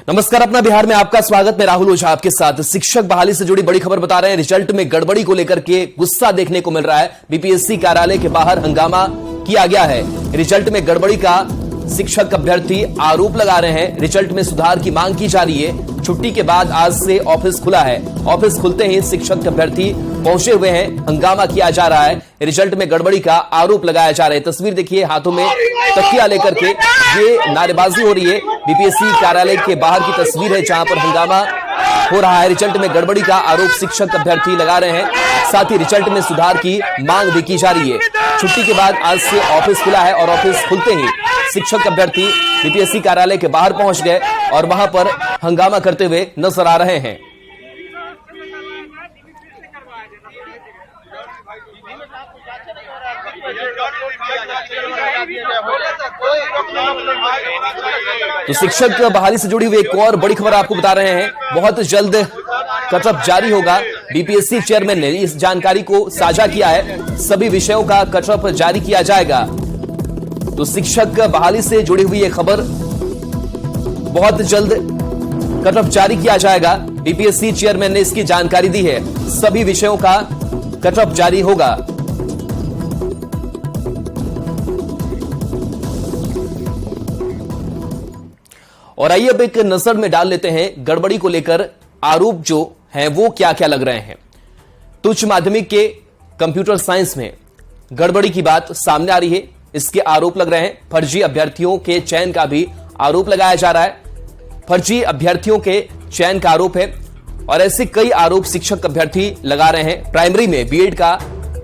नमस्कार, अपना बिहार में आपका स्वागत। मैं राहुल ओझा आपके साथ। शिक्षक बहाली से जुड़ी बड़ी खबर बता रहे हैं। रिजल्ट में गड़बड़ी को लेकर के गुस्सा देखने को मिल रहा है। बीपीएससी कार्यालय के बाहर हंगामा किया गया है। रिजल्ट में गड़बड़ी का शिक्षक अभ्यर्थी आरोप लगा रहे हैं। रिजल्ट में सुधार की मांग की जा रही है। छुट्टी के बाद आज से ऑफिस खुला है। ऑफिस खुलते ही शिक्षक अभ्यर्थी पहुंचे हुए हैं। हंगामा किया जा रहा है। रिजल्ट में गड़बड़ी का आरोप लगाया जा रहा है। तस्वीर देखिए, हाथों में तकिया लेकर के ये नारेबाजी हो रही है। बीपीएससी कार्यालय के बाहर की तस्वीर है जहां पर हंगामा हो रहा है। रिजल्ट में गड़बड़ी का आरोप शिक्षक अभ्यर्थी लगा रहे हैं। साथ ही रिजल्ट में सुधार की मांग भी की जा रही है। छुट्टी के बाद आज से ऑफिस खुला है और ऑफिस खुलते ही शिक्षक अभ्यर्थी बीपीएससी कार्यालय के बाहर पहुंच गए और वहां पर हंगामा करते हुए नजर आ रहे हैं। तो शिक्षक बहाली से जुड़ी हुई एक और बड़ी खबर आपको बता रहे हैं। बहुत जल्द कटऑफ जारी होगा। बीपीएससी चेयरमैन ने इस जानकारी को साझा किया है। सभी विषयों का कटऑफ जारी किया जाएगा। तो शिक्षक बहाली से जुड़ी हुई ये खबर, बहुत जल्द कटऑफ जारी किया जाएगा। बीपीएससी चेयरमैन ने इसकी जानकारी दी है। सभी विषयों का कटऑफ जारी होगा। और आइए अब एक नजर में डाल लेते हैं गड़बड़ी को लेकर आरोप जो हैं वो क्या क्या लग रहे हैं। तो उच्च माध्यमिक के कंप्यूटर साइंस में गड़बड़ी की बात सामने आ रही है। इसके आरोप लग रहे हैं। फर्जी अभ्यर्थियों के चयन का भी आरोप लगाया जा रहा है। फर्जी अभ्यर्थियों के चयन का आरोप है और ऐसे कई आरोप शिक्षक अभ्यर्थी लगा रहे हैं। प्राइमरी में बीएड का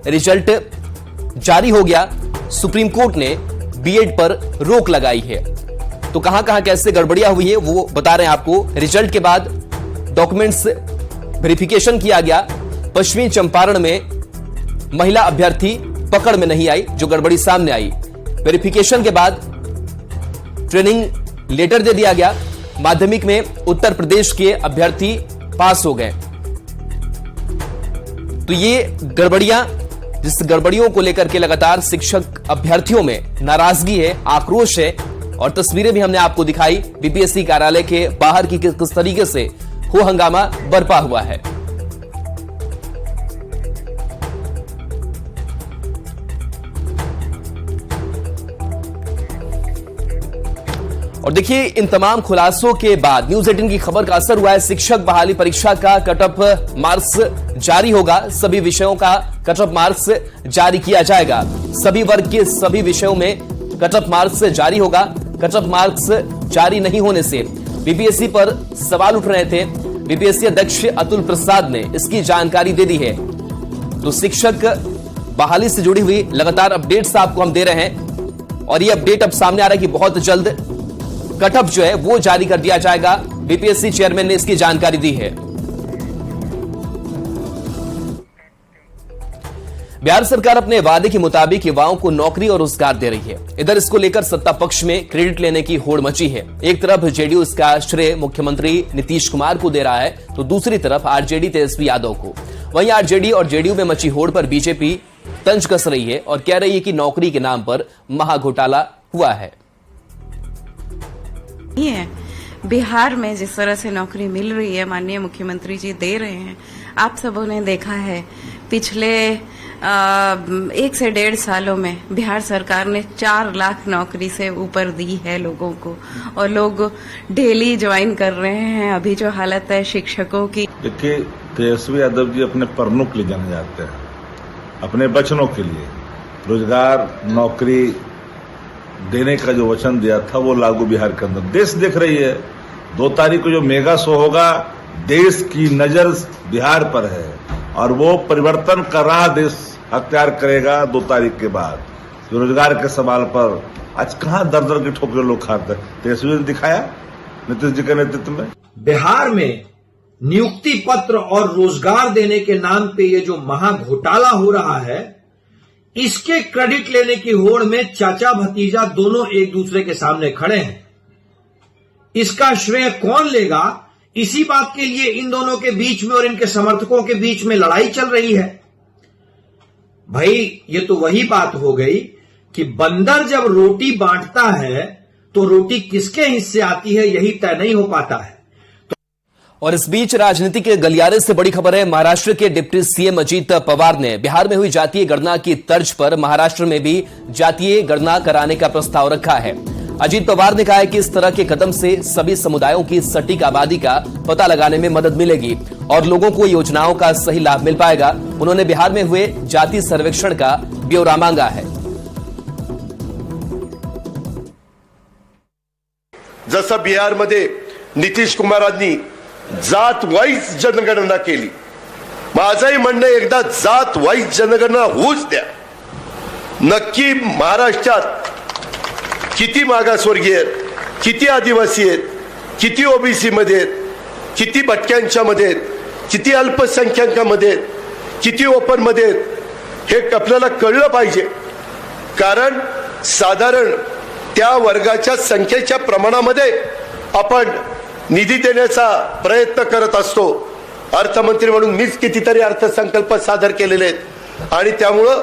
रिजल्ट जारी हो गया। सुप्रीम कोर्ट ने बीएड पर रोक लगाई है। तो कहां कहां कैसे गड़बड़ियां हुई है वो बता रहे हैं आपको। रिजल्ट के बाद डॉक्यूमेंट्स वेरिफिकेशन किया गया। पश्चिमी चंपारण में महिला अभ्यर्थी पकड़ में नहीं आई, जो गड़बड़ी सामने आई। वेरिफिकेशन के बाद ट्रेनिंग लेटर दे दिया गया। माध्यमिक में उत्तर प्रदेश के अभ्यर्थी पास हो गए। तो ये गड़बड़ियां, जिस गड़बड़ियों को लेकर के लगातार शिक्षक अभ्यर्थियों में नाराजगी है, आक्रोश है और तस्वीरें भी हमने आपको दिखाई बीपीएससी कार्यालय के बाहर की किस तरीके से हो हंगामा बरपा हुआ है। और देखिए, इन तमाम खुलासों के बाद न्यूज 18 की खबर का असर हुआ है। शिक्षक बहाली परीक्षा का कटऑफ मार्क्स जारी होगा। सभी विषयों का कटऑफ मार्क्स जारी किया जाएगा। सभी वर्ग के सभी विषयों में कटऑफ मार्क्स जारी होगा। कटऑफ मार्क्स जारी नहीं होने से बीपीएससी पर सवाल उठ रहे थे। बीपीएससी अध्यक्ष अतुल प्रसाद ने इसकी जानकारी दे दी है। तो शिक्षक बहाली से जुड़ी हुई लगातार अपडेट्स आपको हम दे रहे हैं और ये अपडेट अब सामने आ रहा है कि बहुत जल्द कटऑफ जो है वो जारी कर दिया जाएगा। बीपीएससी चेयरमैन ने इसकी जानकारी दी है। बिहार सरकार अपने वादे के मुताबिक युवाओं को नौकरी और रोजगार दे रही है। इधर इसको लेकर सत्ता पक्ष में क्रेडिट लेने की होड़ मची है। एक तरफ जेडीयू इसका श्रेय मुख्यमंत्री नीतीश कुमार को दे रहा है, तो दूसरी तरफ आरजेडी तेजस्वी यादव को। वहीं आरजेडी और जेडीयू में मची होड़ पर बीजेपी तंज कस रही है और कह रही है कि नौकरी के नाम पर महाघोटाला हुआ है। बिहार में जिस तरह से नौकरी मिल रही है, माननीय मुख्यमंत्री जी दे रहे हैं। आप सबों ने देखा है पिछले 1 से 1.5 सालों में बिहार सरकार ने 4 लाख नौकरी से ऊपर दी है लोगों को और लोग डेली ज्वाइन कर रहे हैं। अभी जो हालत है शिक्षकों की, देखिए, तेजस्वी यादव जी अपने परनों के लिए जाने जाते हैं, अपने वचनों के लिए। रोजगार, नौकरी देने का जो वचन दिया था वो लागू बिहार के अंदर। देश देख रही है। 2 तारीख को जो मेगा शो होगा, देश की नजर बिहार पर है और वो परिवर्तन का राह देश अख्तियार करेगा 2 तारीख के बाद। जो रोजगार के सवाल पर आज कहां दर दर की ठोकरें लोग खाते हैं, तेजस्वी ने दिखाया नीतीश जी के नेतृत्व में। बिहार में नियुक्ति पत्र और रोजगार देने के नाम पे ये जो महाघोटाला हो रहा है, इसके क्रेडिट लेने की होड़ में चाचा भतीजा दोनों एक दूसरे के सामने खड़े हैं। इसका श्रेय कौन लेगा, इसी बात के लिए इन दोनों के बीच में और इनके समर्थकों के बीच में लड़ाई चल रही है। भाई, ये तो वही बात हो गई कि बंदर जब रोटी बांटता है तो रोटी किसके हिस्से आती है यही तय नहीं हो पाता है। और इस बीच राजनीति के गलियारे से बड़ी खबर है। महाराष्ट्र के डिप्टी सीएम अजीत पवार ने बिहार में हुई जातीय गणना की तर्ज पर महाराष्ट्र में भी जातीय गणना कराने का प्रस्ताव रखा है। अजीत पवार ने कहा है कि इस तरह के कदम से सभी समुदायों की सटीक आबादी का पता लगाने में मदद मिलेगी और लोगों को योजनाओं का सही लाभ मिल पाएगा। उन्होंने बिहार में हुए जाति सर्वेक्षण का ब्यौरा मांगा है। जसं बिहारमध्ये नितीश कुमारांनी जात वाईज जनगणना केली, माझंही म्हणणं एकदा जात वाईज जनगणना होऊच द्या। नक्की महाराष्ट्रात किती मागासवर्गीय आहेत, किती आदिवासी आहेत, किती ओबीसी मध्ये आहेत, किती भटक्यांच्या मध्ये आहेत, किती अल्पसंख्याकांमध्ये आहेत, किती ओपन मध्ये आहेत, हे आपल्याला कळलं पाहिजे। कारण साधारण त्या वर्गाच्या संख्येच्या प्रमाणामध्ये आपण निधी देण्याचा प्रयत्न करत असतो। अर्थमंत्री म्हणून मीच कितीतरी अर्थसंकल्प सादर केलेले आहेत आणि त्यामुळे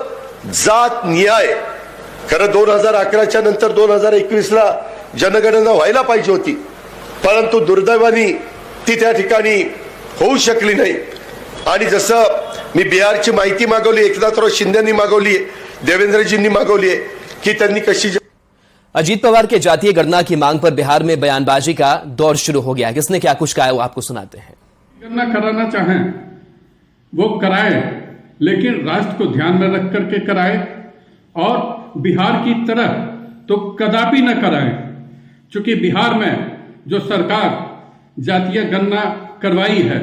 जात न्याय खरं 2011च्या नंतर 2021ला जनगणना व्हायला पाहिजे होती, परंतु दुर्दैवाने ती त्या ठिकाणी होऊ शकली नाही। आणि जसं मी बिहारची माहिती मागवली, एकनाथराव शिंदेंनी मागवली, देवेंद्रजींनी मागवली आहे की त्यांनी कशी। अजीत पवार के जातीय गणना की मांग पर बिहार में बयानबाजी का दौर शुरू हो गया। किसने क्या कुछ कहा है वो आपको सुनाते हैं। गणना कराना चाहें वो कराए, लेकिन राष्ट्र को ध्यान में रख करके कराए और बिहार की तरह तो कदापि न कराएं, क्योंकि बिहार में जो सरकार जातीय गणना करवाई है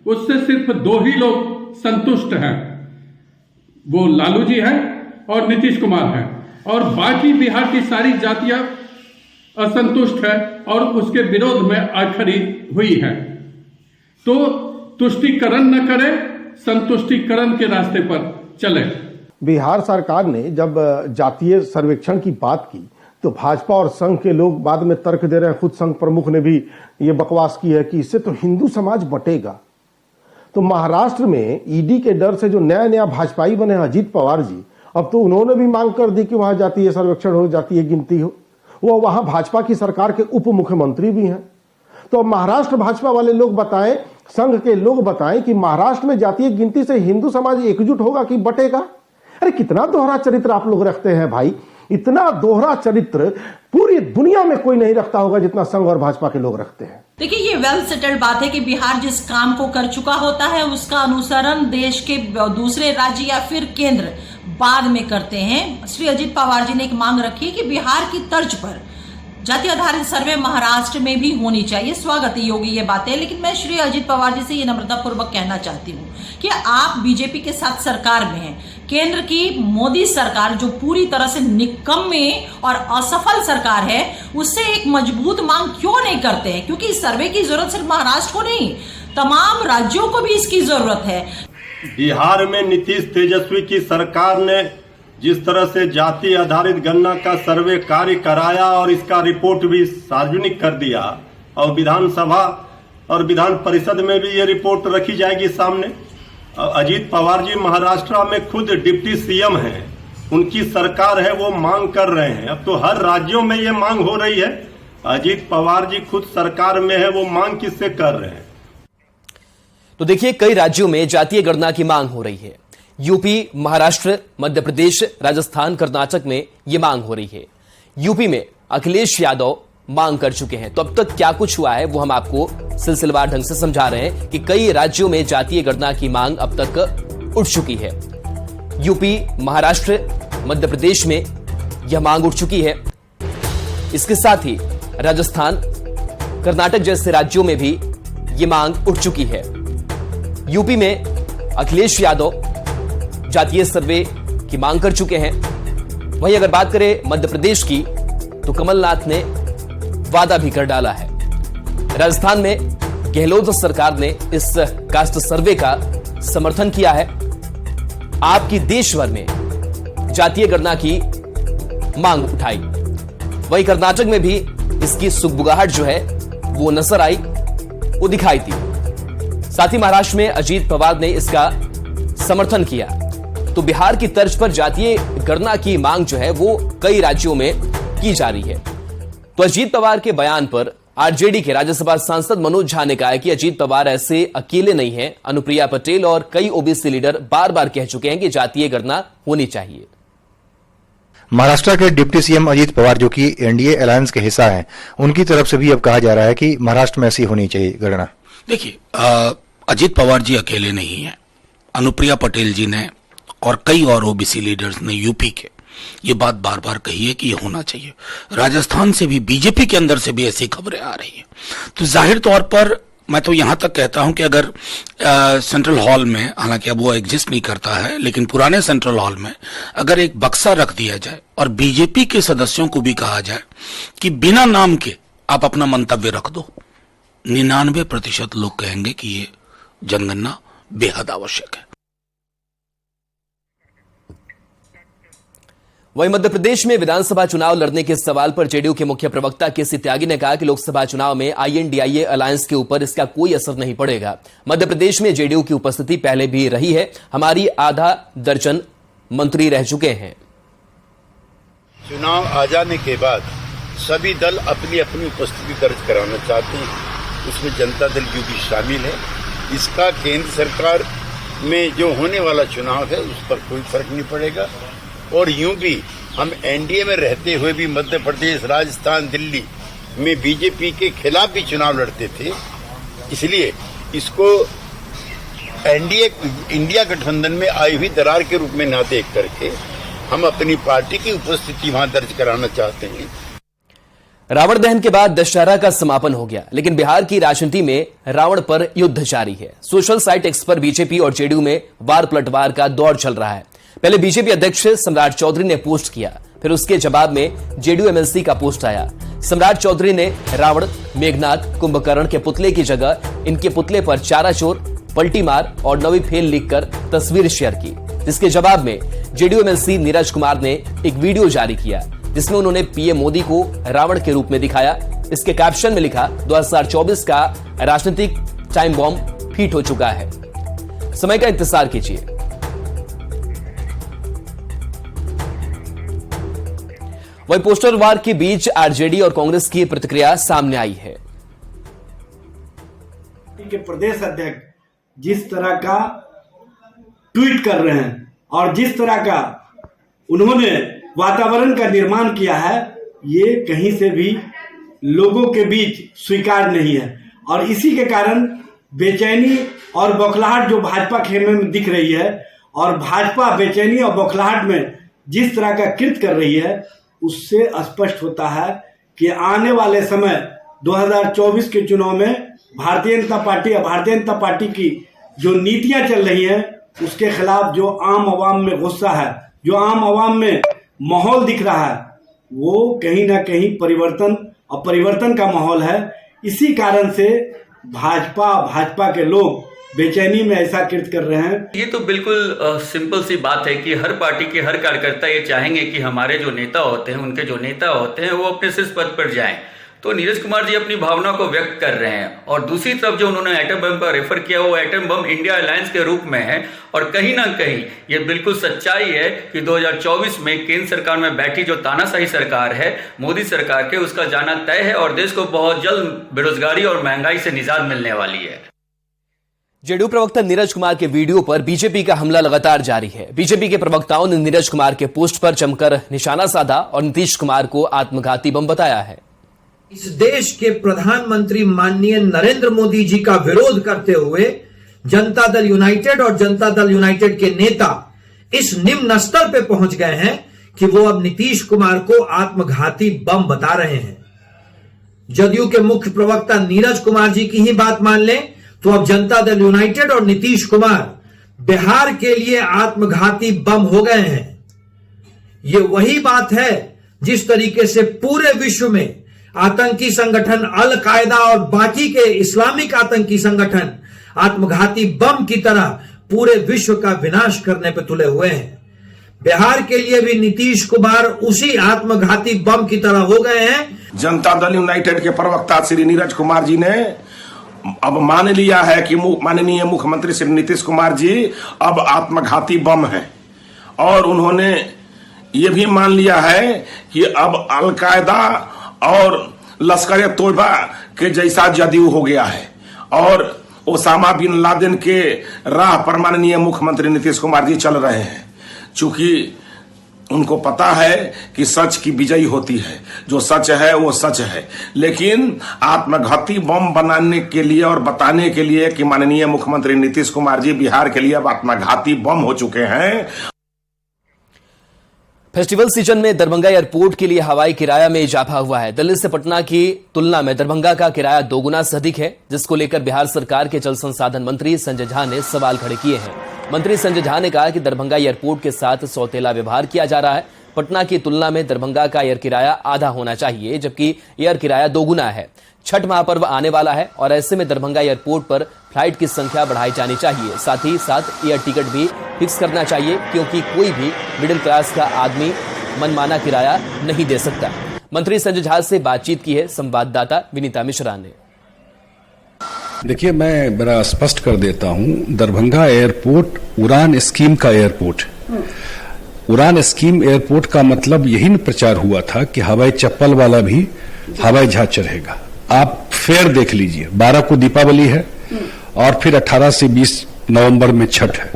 उससे सिर्फ 2 ही लोग संतुष्ट हैं, वो लालू जी हैं और नीतीश कुमार हैं, और बाकी बिहार की सारी जातियां असंतुष्ट है और उसके विरोध में आखिरी हुई है। तो तुष्टीकरण न करे, संतुष्टीकरण के रास्ते पर चले। बिहार सरकार ने जब जातीय सर्वेक्षण की बात की तो भाजपा और संघ के लोग बाद में तर्क दे रहे हैं। खुद संघ प्रमुख ने भी ये बकवास की है कि इससे तो हिंदू समाज बटेगा। तो महाराष्ट्र में ईडी के डर से जो नया भाजपाई बने अजीत पवार जी, अब तो उन्होंने भी मांग कर दी कि वहां जातीय सर्वेक्षण हो, जातीय गिनती हो। वो वहां भाजपा की सरकार के उप मुख्यमंत्री भी हैं। तो अब महाराष्ट्र भाजपा वाले लोग बताएं, संघ के लोग बताएं कि महाराष्ट्र में जातीय गिनती से हिंदू समाज एकजुट होगा कि बटेगा। अरे कितना दोहरा चरित्र आप लोग रखते हैं भाई। इतना दोहरा चरित्र पूरी दुनिया में कोई नहीं रखता होगा जितना संघ और भाजपा के लोग रखते हैं। देखिए, ये वेल सेटल्ड बात है कि बिहार जिस काम को कर चुका होता है उसका अनुसरण देश के दूसरे राज्य या फिर केंद्र बाद में करते हैं। श्री अजीत पवार जी ने एक मांग रखी कि बिहार की तर्ज पर जाति आधारित सर्वे महाराष्ट्र में भी होनी चाहिए। स्वागत योगी ये बातें, लेकिन मैं श्री अजीत पवार जी से ये नम्रतापूर्वक कहना चाहती हूँ कि आप बीजेपी के साथ सरकार में हैं। केंद्र की मोदी सरकार जो पूरी तरह से निकम्मे और असफल सरकार है, उससे एक मजबूत मांग क्यों नहीं करते हैं? क्योंकि इस सर्वे की जरूरत सिर्फ महाराष्ट्र को नहीं, तमाम राज्यों को भी इसकी जरूरत है। बिहार में नीतीश तेजस्वी की सरकार ने जिस तरह से जाति आधारित गणना का सर्वे कार्य कराया और इसका रिपोर्ट भी सार्वजनिक कर दिया और विधानसभा और विधान परिषद में भी ये रिपोर्ट रखी जाएगी सामने। अजीत पवार जी महाराष्ट्र में खुद डिप्टी सीएम हैं, उनकी सरकार है, वो मांग कर रहे हैं। अब तो हर राज्यों में ये मांग हो रही है। अजीत पवार जी खुद सरकार में है, वो मांग किससे कर रहे हैं? तो देखिए, कई राज्यों में जातीय गणना की मांग हो रही है। यूपी, महाराष्ट्र, मध्य प्रदेश, राजस्थान, कर्नाटक में यह मांग हो रही है। यूपी में अखिलेश यादव मांग कर चुके हैं। तो अब तक क्या कुछ हुआ है वो हम आपको सिलसिलेवार ढंग से समझा रहे हैं कि कई राज्यों में जातीय गणना की मांग अब तक उठ चुकी है। यूपी, महाराष्ट्र, मध्य प्रदेश में यह मांग उठ चुकी है। इसके साथ ही राजस्थान, कर्नाटक जैसे राज्यों में भी यह मांग उठ चुकी है। यूपी में अखिलेश यादव जातीय सर्वे की मांग कर चुके हैं। वहीं अगर बात करें मध्य प्रदेश की, तो कमलनाथ ने वादा भी कर डाला है। राजस्थान में गहलोत सरकार ने इस कास्ट सर्वे का समर्थन किया है। आपकी देश भर में जातीय गणना की मांग उठाई। वहीं कर्नाटक में भी इसकी सुगबुगाहट जो है वो नजर आई, वो दिखाई थी। साथ ही महाराष्ट्र में अजीत पवार ने इसका समर्थन किया। तो बिहार की तर्ज पर जातीय गणना की मांग जो है वो कई राज्यों में की जा रही है। तो अजीत पवार के बयान पर आरजेडी के राज्यसभा सांसद मनोज झा ने कहा है कि अजीत पवार ऐसे अकेले नहीं हैं। अनुप्रिया पटेल और कई ओबीसी लीडर बार बार कह चुके हैं कि जातीय गणना होनी चाहिए। महाराष्ट्र के डिप्टी सीएम अजीत पवार जो कि एनडीए अलायंस के हिस्सा हैं, उनकी तरफ से भी अब कहा जा रहा है कि महाराष्ट्र में ऐसी होनी चाहिए गणना। देखिए, अजीत पवार जी अकेले नहीं हैं। अनुप्रिया पटेल जी ने और कई और ओबीसी लीडर्स ने यूपी के ये बात बार बार कही है कि ये होना चाहिए। राजस्थान से भी, बीजेपी के अंदर से भी ऐसी खबरें आ रही हैं। तो जाहिर तौर पर मैं तो यहां तक कहता हूं कि अगर सेंट्रल हॉल में, हालांकि अब वो एग्जिस्ट नहीं करता है, लेकिन पुराने सेंट्रल हॉल में अगर एक बक्सा रख दिया जाए और बीजेपी के सदस्यों को भी कहा जाए कि बिना नाम के आप अपना मंतव्य रख दो, 99% लोग कहेंगे कि ये जनगणना बेहद आवश्यक है। वहीं मध्य प्रदेश में विधानसभा चुनाव लड़ने के सवाल पर जेडीयू के मुख्य प्रवक्ता केसी त्यागी ने कहा कि लोकसभा चुनाव में आईएनडीआईए अलायंस के ऊपर इसका कोई असर नहीं पड़ेगा। मध्य प्रदेश में जेडीयू की उपस्थिति पहले भी रही है। हमारी आधा दर्जन मंत्री रह चुके हैं। चुनाव आ जाने के बाद सभी दल अपनी अपनी उपस्थिति दर्ज कराना चाहते हैं। उसमें जनता दल यू भी शामिल है। इसका केंद्र सरकार में जो होने वाला चुनाव है उस पर कोई फर्क नहीं पड़ेगा। और यूं भी हम एनडीए में रहते हुए भी मध्य प्रदेश, राजस्थान, दिल्ली में बीजेपी के खिलाफ भी चुनाव लड़ते थे। इसलिए इसको एनडीए इंडिया गठबंधन में आई हुई दरार के रूप में ना देख करके हम अपनी पार्टी की उपस्थिति वहां दर्ज कराना चाहते हैं। रावण दहन के बाद दशहरा का समापन हो गया, लेकिन बिहार की राजनीति में रावण पर युद्ध जारी है। सोशल साइट एक्स पर बीजेपी और जेडीयू में वार पलटवार का दौर चल रहा है। पहले बीजेपी अध्यक्ष सम्राट चौधरी ने पोस्ट किया, फिर उसके जवाब में जेडीयू एमएलसी का पोस्ट आया। सम्राट चौधरी ने रावण, मेघनाथ, कुंभकर्ण के पुतले की जगह इनके पुतले पर चारा चोर, पलटी मार और नवी फेल लिखकर तस्वीर शेयर की, जिसके जवाब में जेडीयू एमएलसी नीरज कुमार ने एक वीडियो जारी किया, जिसमें उन्होंने पीएम मोदी को रावण के रूप में दिखाया। इसके कैप्शन में लिखा, 2024 का राजनीतिक टाइम बॉम्ब फिट हो चुका है, समय का इंतजार कीजिए। वही पोस्टर वार के बीच आरजेडी और कांग्रेस की प्रतिक्रिया सामने आई है। के प्रदेश अध्यक्ष जिस तरह का ट्वीट कर रहे हैं और जिस तरह का उन्होंने वातावरण का निर्माण किया है, ये कहीं से भी लोगों के बीच स्वीकार नहीं है। और इसी के कारण बेचैनी और बौखलाहट जो भाजपा खेमे में दिख रही है, और भाजपा बेचैनी और बौखलाहट में जिस तरह का कृत्य कर रही है, उससे स्पष्ट होता है कि आने वाले समय 2024 के चुनाव में भारतीय जनता पार्टी और भारतीय जनता पार्टी की जो नीतियां चल रही हैं, उसके खिलाफ जो आम आवाम में गुस्सा है, जो आम आवाम में माहौल दिख रहा है, वो कहीं ना कहीं परिवर्तन का माहौल है। इसी कारण से भाजपा के लोग बेचैनी में ऐसा कृत्य कर रहे हैं। ये तो बिल्कुल सिंपल सी बात है कि हर पार्टी के हर कार्यकर्ता ये चाहेंगे कि हमारे जो नेता होते हैं, उनके जो नेता होते हैं, वो अपने शीर्ष पद पर जाएं। तो नीरज कुमार जी अपनी भावना को व्यक्त कर रहे हैं। और दूसरी तरफ जो उन्होंने एटम बम का रेफर किया, वो एटम बम इंडिया अलायंस के रूप में है। और कहीं ना कहीं ये बिल्कुल सच्चाई है कि 2024 में केंद्र सरकार में बैठी जो तानाशाही सरकार है, मोदी सरकार के, उसका जाना तय है और देश को बहुत जल्द बेरोजगारी और महंगाई से निजात मिलने वाली है। जेडीयू प्रवक्ता नीरज कुमार के वीडियो पर बीजेपी का हमला लगातार जारी है। बीजेपी के प्रवक्ताओं ने नीरज कुमार के पोस्ट पर जमकर निशाना साधा और नीतीश कुमार को आत्मघाती बम बताया है। इस देश के प्रधानमंत्री माननीय नरेंद्र मोदी जी का विरोध करते हुए जनता दल यूनाइटेड और जनता दल यूनाइटेड के नेता इस निम्न स्तर पे पहुंच गए हैं कि वो अब नीतीश कुमार को आत्मघाती बम बता रहे हैं। जदयू के मुख्य प्रवक्ता नीरज कुमार जी की ही बात मान लें तो अब जनता दल यूनाइटेड और नीतीश कुमार बिहार के लिए आत्मघाती बम हो गए हैं। ये वही बात है जिस तरीके से पूरे विश्व में आतंकी संगठन अल कायदा और बाकी के इस्लामिक आतंकी संगठन आत्मघाती बम की तरह पूरे विश्व का विनाश करने पर तुले हुए हैं। बिहार के लिए भी नीतीश कुमार उसी आत्मघाती बम की तरह हो गए हैं। जनता दल यूनाइटेड के प्रवक्ता श्री नीरज कुमार जी ने अब मान लिया है कि माननीय मुख्यमंत्री श्री नीतीश कुमार जी अब आत्मघाती बम हैं, और उन्होंने ये भी मान लिया है कि अब अल कायदा और लश्कर तोयबा के जैसा जदयू हो गया है और ओसामा बिन लादेन के राह पर माननीय मुख्यमंत्री नीतीश कुमार जी चल रहे हैं। चूंकि उनको पता है कि सच की विजयी होती है, जो सच है वो सच है, लेकिन आत्मघाती बम बनाने के लिए और बताने के लिए कि माननीय मुख्यमंत्री नीतीश कुमार जी बिहार के लिए अब आत्मघाती बम हो चुके हैं। फेस्टिवल सीजन में दरभंगा एयरपोर्ट के लिए हवाई किराया में इजाफा हुआ है। दिल्ली से पटना की तुलना में दरभंगा का किराया 2 गुना से अधिक है, जिसको लेकर बिहार सरकार के जल संसाधन मंत्री संजय झा ने सवाल खड़े किए हैं। मंत्री संजय झा ने कहा कि दरभंगा एयरपोर्ट के साथ सौतेला व्यवहार किया जा रहा है। पटना की तुलना में दरभंगा का एयर किराया आधा होना चाहिए, जबकि एयर किराया 2 गुना है। छठ महापर्व आने वाला है और ऐसे में दरभंगा एयरपोर्ट पर फ्लाइट की संख्या बढ़ाई जानी चाहिए। साथ ही साथ एयर टिकट भी फिक्स करना चाहिए, क्योंकि कोई भी मिडिल क्लास का आदमी मनमाना किराया नहीं दे सकता। मंत्री संजय झा से बातचीत की है संवाददाता विनीता मिश्रा ने। देखिए, मैं बड़ा स्पष्ट कर देता हूं, दरभंगा एयरपोर्ट उड़ान स्कीम का एयरपोर्ट। उड़ान स्कीम एयरपोर्ट का मतलब यही न प्रचार हुआ था कि हवाई चप्पल वाला भी हवाई जहाज चढ़ेगा। आप फेयर देख लीजिए, 12 को दीपावली है और फिर 18 से 20 नवंबर में छठ है।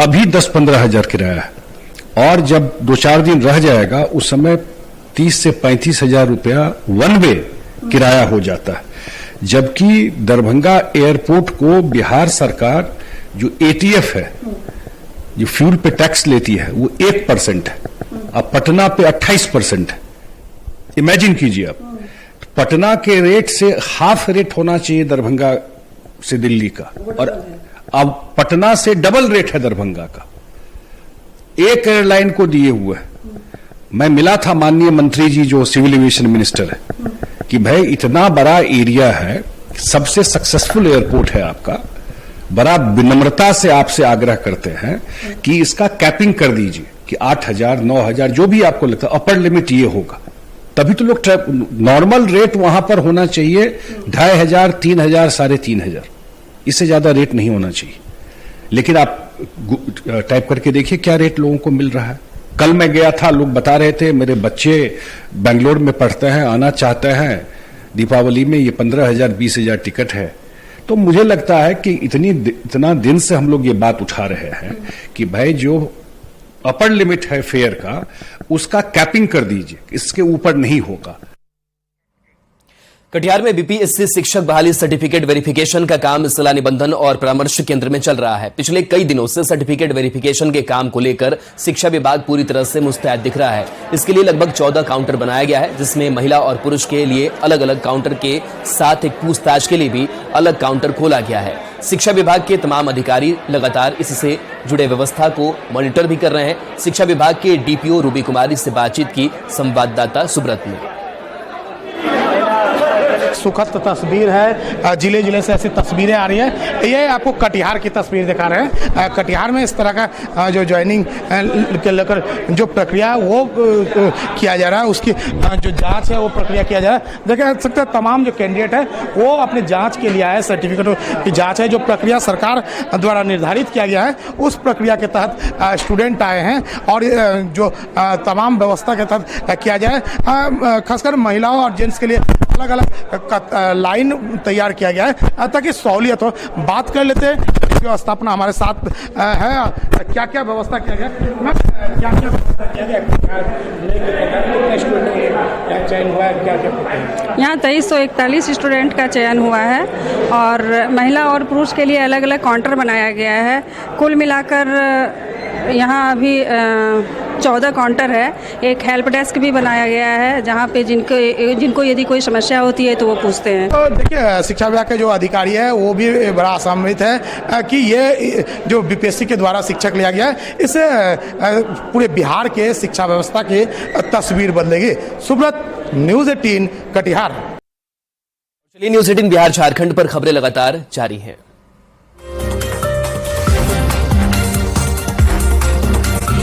अभी 10-15 हजार किराया है और जब 2-4 दिन रह जाएगा उस समय 30 से 35 हजार रुपया वन वे किराया हो जाता है। जबकि दरभंगा एयरपोर्ट को बिहार सरकार जो एटीएफ है, जो फ्यूल पे टैक्स लेती है, वो 1% है। अब पटना पे 28% है। इमेजिन कीजिए आप, पटना के रेट से हाफ रेट होना चाहिए दरभंगा से दिल्ली का, और अब पटना से डबल रेट है दरभंगा का। एक एयरलाइन को दिए हुए है। मैं मिला था माननीय मंत्री जी जो सिविल एविएशन मिनिस्टर है कि भाई इतना बड़ा एरिया है, सबसे सक्सेसफुल एयरपोर्ट है आपका, बड़ा विनम्रता से आपसे आग्रह करते हैं कि इसका कैपिंग कर दीजिए कि 8,000 9,000 जो भी आपको लगता है, अपर लिमिट ये होगा, तभी तो लोग नॉर्मल रेट वहां पर होना चाहिए 2,500 3,000 3,500, इससे ज्यादा रेट नहीं होना चाहिए। लेकिन आप टाइप करके देखिए क्या रेट लोगों को मिल रहा है। कल मैं गया था, लोग बता रहे थे मेरे बच्चे बेंगलोर में पढ़ते हैं, आना चाहते हैं दीपावली में, ये 15,000 20,000 टिकट है। तो मुझे लगता है कि इतना दिन से हम लोग ये बात उठा रहे हैं कि भाई जो अपर लिमिट है फेयर का, उसका कैपिंग कर दीजिए, इसके ऊपर नहीं होगा। कटिहार में बीपीएससी शिक्षक बहाली सर्टिफिकेट वेरिफिकेशन का जिला सलाह निबंधन और परामर्श केंद्र में चल रहा है। पिछले कई दिनों से सर्टिफिकेट वेरिफिकेशन के काम को लेकर शिक्षा विभाग पूरी तरह से मुस्तैद दिख रहा है। इसके लिए लगभग 14 काउंटर बनाया गया है, जिसमें महिला और पुरुष के लिए अलग अलग काउंटर के साथ एक पूछताछ के लिए भी अलग काउंटर खोला गया है। शिक्षा विभाग के तमाम अधिकारी लगातार इससे जुड़े व्यवस्था को मॉनिटर भी कर रहे हैं। शिक्षा विभाग के डीपीओ रूबी कुमारी से बातचीत की संवाददाता सुब्रत ने। सुखद तस्वीर है, जिले जिले से ऐसी तस्वीरें आ रही है। ये आपको कटिहार की तस्वीर दिखा रहे हैं। कटिहार में इस तरह का जो ज्वाइनिंग के लेकर जो प्रक्रिया वो किया जा रहा है, उसकी जो जांच है वो प्रक्रिया किया जा रहा है। देखा जा सकता है तमाम जो कैंडिडेट है वो अपने जांच के लिए आए, सर्टिफिकेट की जांच है, जो प्रक्रिया सरकार द्वारा निर्धारित किया गया है उस प्रक्रिया के तहत स्टूडेंट आए हैं और जो तमाम व्यवस्था के तहत किया जाए। खासकर महिलाओं और जेंट्स के लिए अलग अलग लाइन तैयार किया गया है ताकि सहूलियत हो। बात कर लेते हैं, व्यवस्थापना हमारे साथ है, क्या क्या व्यवस्था किया गया, क्या क्या व्यवस्था किया गया, चयन हुआ है, क्या क्या? यहाँ 2341 स्टूडेंट का चयन हुआ है और महिला और पुरुष के लिए अलग अलग काउंटर बनाया गया है। कुल मिलाकर यहाँ अभी 14 काउंटर है। एक हेल्प डेस्क भी बनाया गया है जहाँ पे जिनको यदि कोई समस्या होती है तो वो पूछते हैं। तो देखिए, शिक्षा विभाग के जो अधिकारी है वो भी बड़ा असम्मित है कि ये जो बीपीएससी के द्वारा शिक्षक लिया गया है, इससे पूरे बिहार के शिक्षा व्यवस्था की तस्वीर बदलेगी। सुब्रत, न्यूज़ 18 कटिहार। चलिए, न्यूज़ 18 बिहार झारखंड पर खबरें लगातार जारी हैं।